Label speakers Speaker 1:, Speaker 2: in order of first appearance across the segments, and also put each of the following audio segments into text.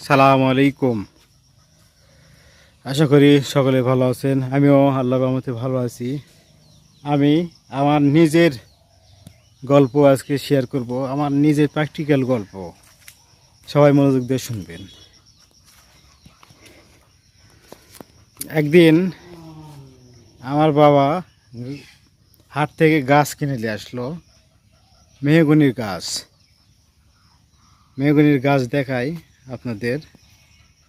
Speaker 1: সালামু আলাইকুম। আশা করি সকলে ভালো আছেন। আমিও আল্লাহর রহমতে ভালো আছি। আমি আমার নিজের গল্প আজকে শেয়ার করব, আমার নিজের প্র্যাকটিক্যাল গল্প। সবাই মনোযোগ দিয়ে শুনবেন। একদিন আমার বাবা হাট থেকে গাছ কিনে নিয়ে আসলো, মেহগনির গাছ। মেহগনির গাছ দেখাই আপনাদের,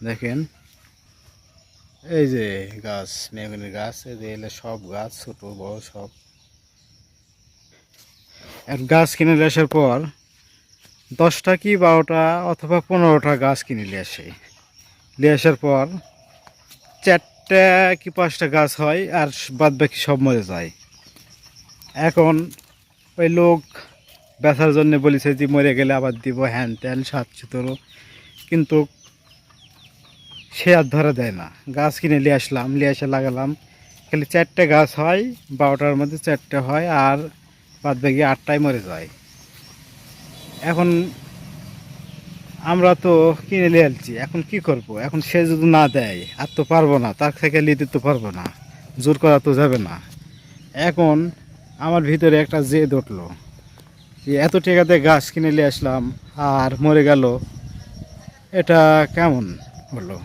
Speaker 1: দেখেন এই যে গাছ, মেহগনির গাছ। এই যে এলে সব গাছ, ছোট বড় সব। এক গাছ কিনে নিয়ে আসার পর 10টা কি 12টা অথবা 15টা গাছ কিনে নিয়ে আসে। নিয়ে আসার পর 4টা কি 5টা গাছ হয়, আর বাদ বাকি সব মরে যায়। এখন ওই লোক বেচার জন্য বলেছে যে মরে গেলে আবার দিব, হ্যান ত্যান 7-17, কিন্তু সে আর ধরা দেয় না। গাছ কিনে নিয়ে আসলাম, নিয়ে এসে লাগালাম, খালি 4টে গাছ হয়, 12টার মধ্যে 4টে হয়, আর বাদ বাকি 8টাই মরে যায়। এখন আমরা তো কিনে নিয়ে আসছি, এখন কি করব? এখন সে যদি না দেয় আর তো পারবো না, তার থেকে নিতে তো পারবো না, জোর করা তো যাবে না। এখন আমার ভিতরে একটা জেদ উঠলো যে এত টাকাতে গাছ কিনে নিয়ে আসলাম আর মরে গেল, এটা কেমন হলো?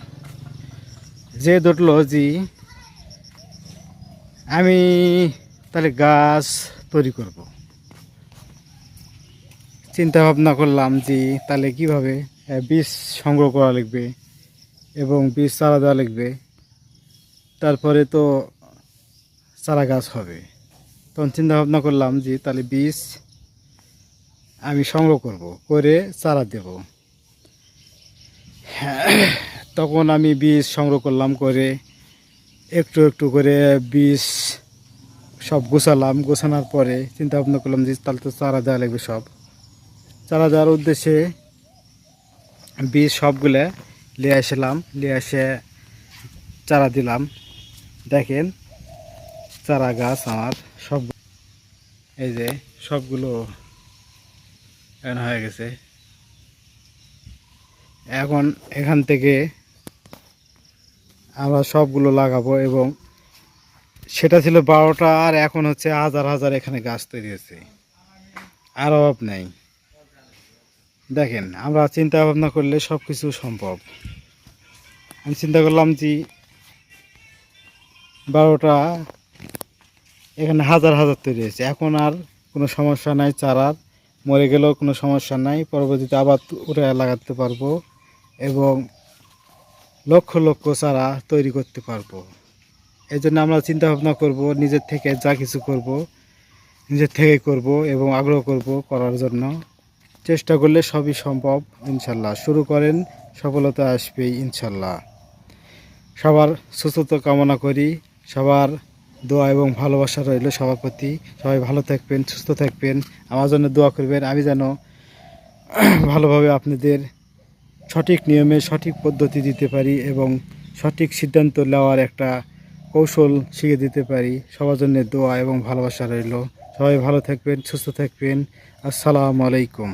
Speaker 1: জেদ উঠলো যে আমি তাহলে গাছ তৈরি করব। চিন্তা ভাবনা করলাম যে তাহলে কিভাবে বীজ সংগ্রহ করা লাগবে এবং বীজ চারা দেওয়া লাগবে, তারপরে তো চারা গাছ হবে। তখন চিন্তা ভাবনা করলাম যে তাহলে বীজ আমি সংগ্রহ করব, করে চারা দেব। তখন আমি বীজ সংগ্রহ করলাম, করে একটু একটু করে বীজ সব গোছালাম। গোছানোর পরে চিন্তা ভাবনা করলাম যে তাহলে তো চারা দেওয়া লাগবে। সব চারা দেওয়ার উদ্দেশ্যে বীজ সবগুলো নিয়ে আসলাম, নিয়ে এসে চারা দিলাম। দেখেন চারা গাছ আমার সব, এই যে সবগুলো হয়ে গেছে। এখন এখান থেকে আমরা সবগুলো লাগাবো, এবং সেটা ছিল 12টা, আর এখন হচ্ছে হাজার হাজার এখানে গাছ তৈরি হয়েছে, আর অভাব নেই। দেখেন আমরা চিন্তা ভাবনা করলে সব কিছু সম্ভব। আমি চিন্তা করলাম যে 12টা এখানে হাজার হাজার তৈরি হয়েছে, এখন আর কোনো সমস্যা নাই। চারার মরে গেলেও কোনো সমস্যা নাই, পরবর্তীতে আবার উঠে লাগাতে পারবো এবং লক্ষ লক্ষ চারা তৈরি করতে পারবো। এই জন্য আমরা চিন্তা ভাবনা করব, নিজের থেকে যা কিছু করব নিজের থেকেই করব, এবং আগ্রহ করব করার জন্য। চেষ্টা করলে সবই সম্ভব ইনশাল্লাহ। শুরু করেন, সফলতা আসবেই ইনশাল্লাহ। সবার সুস্থতা কামনা করি, সবার দোয়া এবং ভালোবাসা রইল সবার প্রতি। সবাই ভালো থাকবেন, সুস্থ থাকবেন, আমার জন্য দোয়া করবেন। আমি যেন ভালোভাবে আপনাদের সঠিক নিয়মে সঠিক পদ্ধতি দিতে পারি এবং সঠিক সিদ্ধান্ত নেওয়ার একটা কৌশল শিখে দিতে পারি। সবার জন্য দোয়া এবং ভালোবাসা রইল। সবাই ভালো থাকবেন, সুস্থ থাকবেন। আসসালামু আলাইকুম।